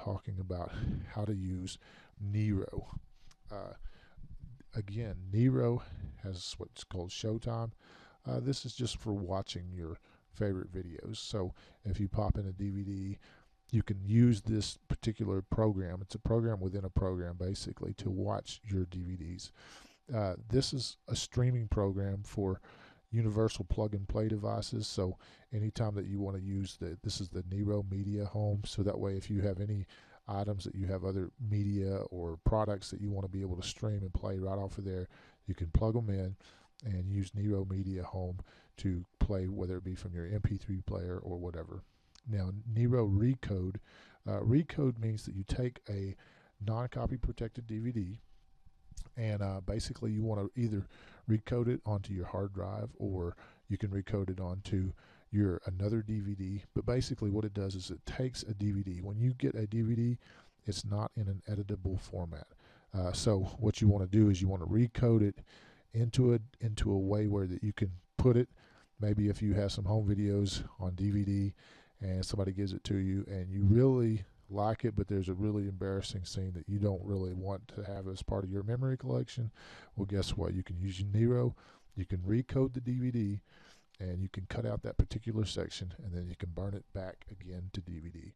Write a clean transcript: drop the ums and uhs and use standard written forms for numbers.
talking about how to use Nero. Again, Nero has what's called Showtime. This is just for watching your favorite videos. So if you pop in a DVD, you can use this particular program. It's a program within a program, basically, to watch your DVDs. This is a streaming program for universal plug-and-play devices. So anytime that you want to use this is the Nero Media Home. So that way, if you have any items that you have other media or products that you want to be able to stream and play right off of there, you can plug them in and use Nero Media Home to play, whether it be from your MP3 player or whatever. Now, Nero Recode. Recode means that you take a non-copy protected DVD and basically you want to either recode it onto your hard drive, or you can recode it onto your another DVD. But basically what it does is it takes a DVD. When you get a DVD, it's not in an editable format. So what you want to do is you want to recode it into a way where that you can put it, maybe if you have some home videos on DVD and somebody gives it to you and you really like it, but there's a really embarrassing scene that you don't really want to have as part of your memory collection, well, guess what? You can use Nero. You can recode the DVD and you can cut out that particular section, and then you can burn it back again to DVD.